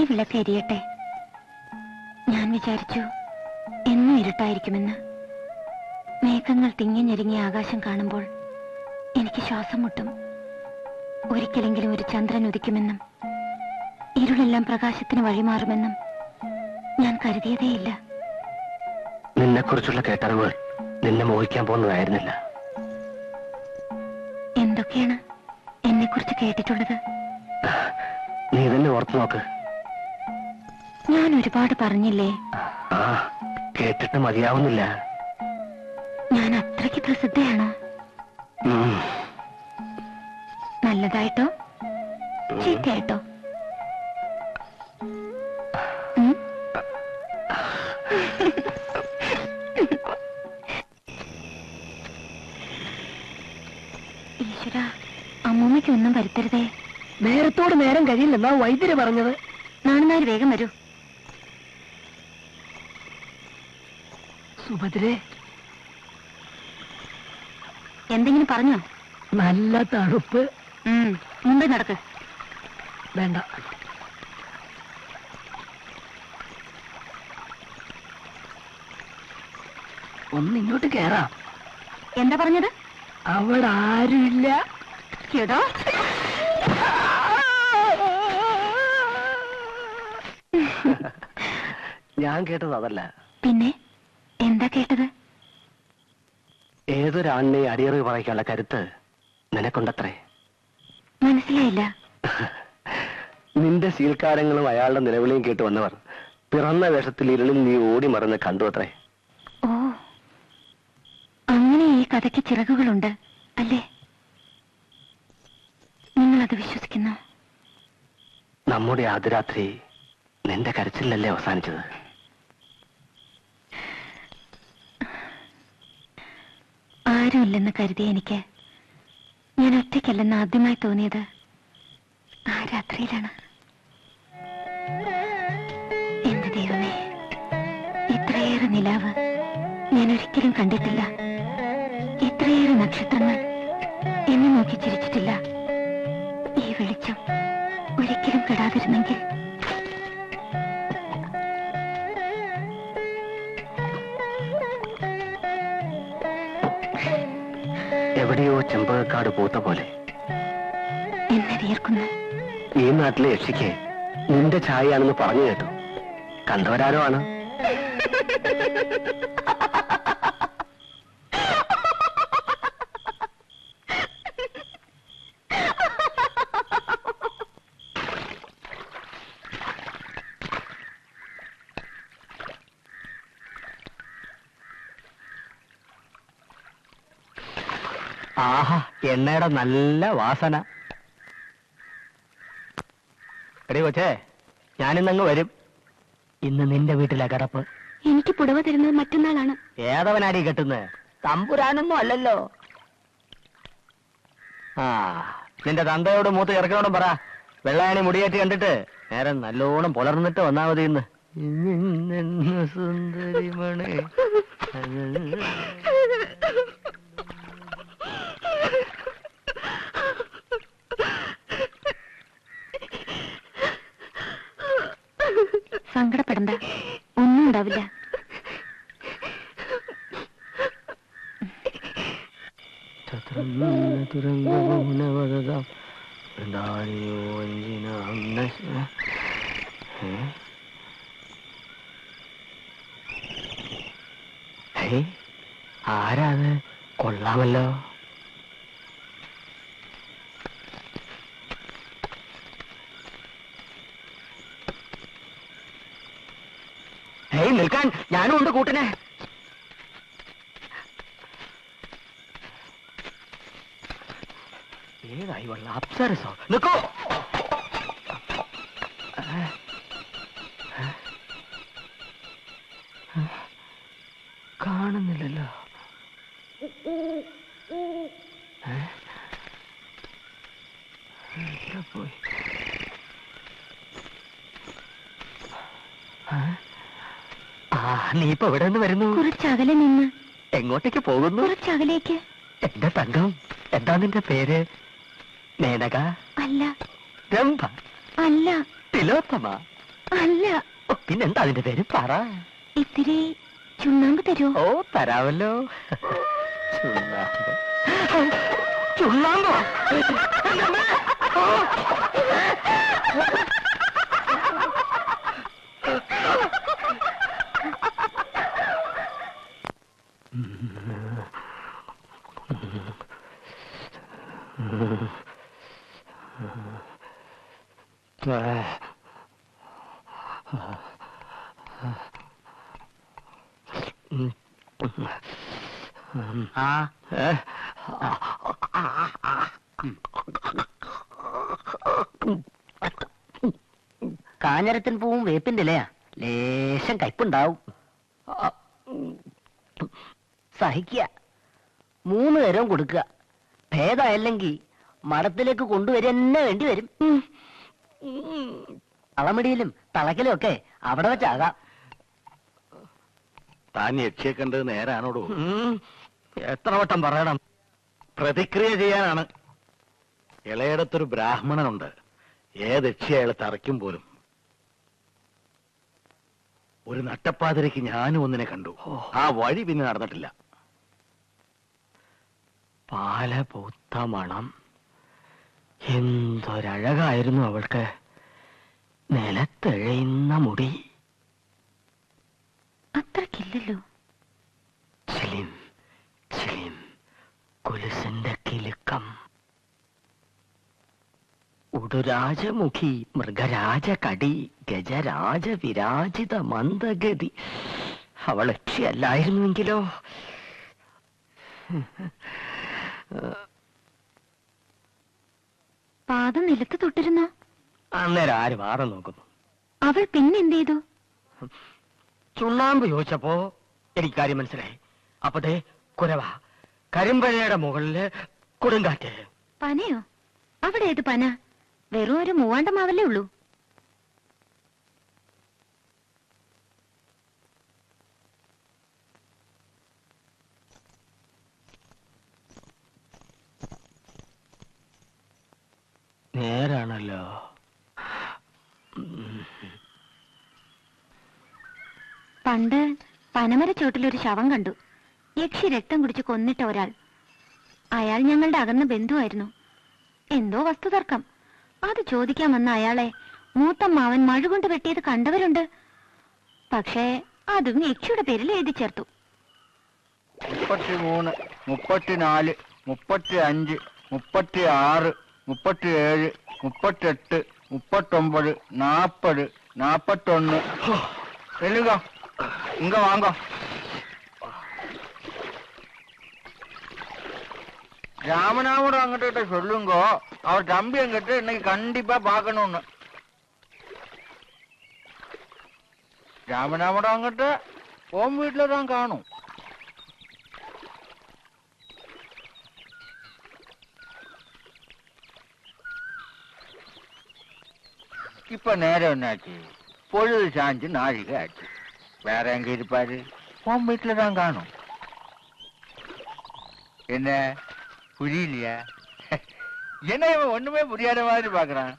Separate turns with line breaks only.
വിളക്ക് എരിയട്ടെ. ഞാൻ വിചാരിച്ചു എന്നും ഇരുട്ടായിരിക്കുമെന്ന്. മേഘങ്ങൾ തിങ്ങി ഞെരുങ്ങിയ ആകാശം കാണുമ്പോൾ എനിക്ക് ശ്വാസം മുട്ടും. ഒരിക്കലെങ്കിലും ഒരു ചന്ദ്രൻ ഉദിക്കുമെന്നും ഇരുളെല്ലാം പ്രകാശത്തിന് വഴിമാറുമെന്നും ഞാൻ കരുതിയതേയില്ല.
നിന്നെക്കുറിച്ചുള്ള കേട്ടറിവുകൾ നിന്നെ മോഹിക്കാൻ പോകുന്നതായിരുന്നില്ല.
എന്തൊക്കെയാണ് എന്നെക്കുറിച്ച് കേട്ടിട്ടുള്ളത്?
നീ തന്നെ ഓർത്തു നോക്ക്.
ഞാൻ ഒരുപാട് പറഞ്ഞില്ലേ?
ആ, കേട്ടിട്ട് മതിയാവുന്നില്ല.
ഞാൻ അത്രയ്ക്ക് പ്രസിദ്ധയാണോ? നല്ലതായിട്ടോ ചീത്തയായിട്ടോ? ഈശ്വര, അമ്മൂമ്മയ്ക്ക് ഒന്നും വരുത്തരുതേ.
നേരത്തോട് നേരം കഴിയില്ലെന്നാ വൈദ്യര് പറഞ്ഞത്.
നാണുനാര് വേഗം വരൂ.
സുഭദ്രേ,
എന്തെങ്കിലും പറഞ്ഞോ?
നല്ല തണുപ്പ്.
മുമ്പേ നടക്ക്.
വേണ്ട, ഒന്നിങ്ങോട്ട് കേറാം.
എന്താ പറഞ്ഞത്?
അവിടെ ആരുമില്ല.
കേട്ടോ?
ഞാൻ കേട്ടത് അതല്ല.
പിന്നെ എന്താ കേട്ടത്?
ഏതൊരാണിനെ അടിയറവ് പറയിക്കാനുള്ള കരുത്ത് നിനക്കുണ്ടത്രേ.
മനസ്സിലായില്ല.
നിന്റെ ശീൽക്കാരങ്ങളും അയാളുടെ നിലവിളിയും കേട്ട് വന്നവർ പിറന്ന വേഷത്തിൽ ഇരുളിൽ നീ ഓടി മറന്ന് കണ്ടു അത്രേ.
ഓ, അങ്ങനെ ഈ കഥയ്ക്ക് ചിറകുകളുണ്ട് അല്ലേ? നിങ്ങളത് വിശ്വസിക്കുന്നു?
നമ്മുടെ ആദ്യരാത്രി നിന്റെ കരച്ചിലല്ലേ അവസാനിച്ചത്?
ആരുമില്ലെന്ന് കരുതിയ എനിക്ക് ഞാൻ ഒറ്റയ്ക്കല്ലെന്ന് ആദ്യമായി തോന്നിയത് ആ രാത്രിയിലാണ്. എന്റെ ദൈവമേ, ഇത്രയേറെ നിലാവ് ഞാൻ ഒരിക്കലും കണ്ടിട്ടില്ല. ഇത്രയേറെ നക്ഷത്രങ്ങൾ എന്നെ നോക്കി ചിരിച്ചിട്ടില്ല. ഈ വെളിച്ചം ഒരിക്കലും കെടാതിരുന്നെങ്കിൽ.
എവിടെയോ ചെമ്പകക്കാട് പൂത്ത പോലെ
എന്നെ വിയർക്കുന്നു.
ഈ നാട്ടിലെ യക്ഷിക്ക് നിന്റെ ഛായയാണെന്ന് പറഞ്ഞു കേട്ടു. കണ്ടവരാരോ ആണ്. ആഹാ, എണ്ണയുടെ നല്ല വാസന. എടീ കൊച്ചേ, ഞാനിന്നങ്ങ് വരും. ഇന്ന് നിന്റെ വീട്ടിലെ കിടപ്പ്.
എനിക്ക് പുടവ തരുന്നത് മറ്റന്നാളാണ്.
ഏതവനാടി കെട്ടുന്നത്? തമ്പുരാനൊന്നും അല്ലല്ലോ. ആ, നിന്റെ തന്തയോട് മൂത്ത് ചെറുക്കനോടും പറ, വെള്ളായണി മുടിയേറ്റ് കണ്ടിട്ട് നേരം നല്ലോണം പുലർന്നിട്ട് വന്നാ മതി. ഇന്ന് സുന്ദരിമണി.
സങ്കടപ്പെടണ്ട, ഒന്നും ഉണ്ടാവില്ല.
ആരാത്? കൊള്ളാമല്ലോ. നിൽക്കാൻ, ഞാനും ഉണ്ട് കൂട്ടിനെ. ഏതായി വള്ള അപ്സരസോ? നിൽക്കോ. കാണുന്നില്ലല്ലോ. പോയി. നീ ഇപ്പൊ എവിടെ നിന്ന് വരുന്നു?
കുറച്ചകലെ നിന്ന്.
എങ്ങോട്ടേക്ക് പോകുന്നു?
കുറച്ചകലേക്ക്.
എന്റെ തങ്കം, എന്താ നിന്റെ പേര്? മേനക?
അല്ല.
രംഭ?
അല്ല.
തിലോത്തമ?
അല്ല,
പിന്നെന്താ അതിന്റെ പേര്? പറ.
ഇത്തിരി ചുണ്ണാമ്പ് തരുമോ?
ഓ, തരാമല്ലോ. ചുണ്ണാമ്പ്. ചുണ്ണാമ്പോ?
കാഞ്ഞരത്തിൻ പൂവും വേപ്പിന്റെ ഇലയാ, ലേശം കയ്പുണ്ടാവും. സഹിക്കുക, 3 നേരവും കൊടുക്കുക. ഭേദമല്ലെങ്കിൽ മഠത്തിലേക്ക് കൊണ്ടുവരിക തന്നെ വേണ്ടി വരും. തളമിടിയിലും തളക്കലും ഒക്കെ അവിടെ വെച്ചാകാം.
താൻ യക്ഷിയെ കണ്ടത് നേരാണോടോ?
എത്ര വട്ടം പറയണം?
പ്രതിക്രിയ ചെയ്യാനാണ്. ഇളയിടത്തൊരു ബ്രാഹ്മണനുണ്ട്, ഏത് യക്ഷി അയാൾ തറയ്ക്കും പോലും. ഒരു നട്ടപ്പാതിരയ്ക്ക് ഞാനും ഒന്നിനെ കണ്ടു. ആ വഴി പിന്നെ നടന്നിട്ടില്ല.
പാല പൂത്ത മണം. എന്തൊരഴകായിരുന്നു അവൾക്ക്. നിലത്തെഴയുന്ന മുടി.
അത്രക്കില്ലല്ലോ.
ചിലിം ചിലിം കുലുസിന്റെ കിലുക്കം. ഉടുരാജമുഖി, മൃഗരാജ കടി, ഗജരാജ വിരാജിത മന്ദഗതി. അവൾ യക്ഷിയല്ലായിരുന്നുവെങ്കിലോ?
പാദം നിലത്ത് തൊട്ടിരുന്നോ?
അന്നേരം ആര് വാറ നോക്കുന്നു?
അവൾ പിന്നെന്ത് ചെയ്തു?
ചുണ്ണാമ്പ് ചോദിച്ചപ്പോ എനിക്ക് കാര്യം മനസ്സിലായി. അപ്പതേ കുരവ, കരിമ്പഴയുടെ മുകളില് കൊടുങ്കാറ്റ്.
പനയോ? അവിടെ ഏത് പന? വെറും ഒരു മൂവാണ്ടമാവല്ലേ ഉള്ളൂ.
നേരാണല്ലോ.
പണ്ട് പനമരച്ചോട്ടിലൊരു ശവം കണ്ടു. യക്ഷി രക്തം കുടിച്ച് കൊന്നിട്ട ഒരാൾ. അയാൾ ഞങ്ങളുടെ അകന്ന ബന്ധുവായിരുന്നു. എന്തോ വസ്തുതർക്കം. അത് ചോദിക്കാൻ വന്ന അയാളെ മൂത്തമ്മാവൻ മഴുകൊണ്ട് വെട്ടിയത് കണ്ടവരുണ്ട്. പക്ഷേ അതും യക്ഷിയുടെ പേരിൽ എഴുതി ചേർത്തു.
33, 34, 35, 36, 37, 38, 39, 40, 41. சொல்லுங்க, இங்க வாங்க. ராமநாமோட அங்கிட்ட சொல்லுங்க, அவர் தம்பி என்கிட்ட இன்னைக்கு கண்டிப்பா பார்க்கணும்னு. ராமநாமோட அங்கிட்ட உன் வீட்டுல தான் காணும். இப்ப நேரம் என்னாச்சு? பொழுது சாஞ்சு நாழிகை ஆச்சு. வேற எங்க இருப்பாரு? உன் வீட்டுல தான் காணும். என்ன புரியலையா? என்ன இவன் ஒண்ணுமே புரியாத மாதிரி பாக்குறான்.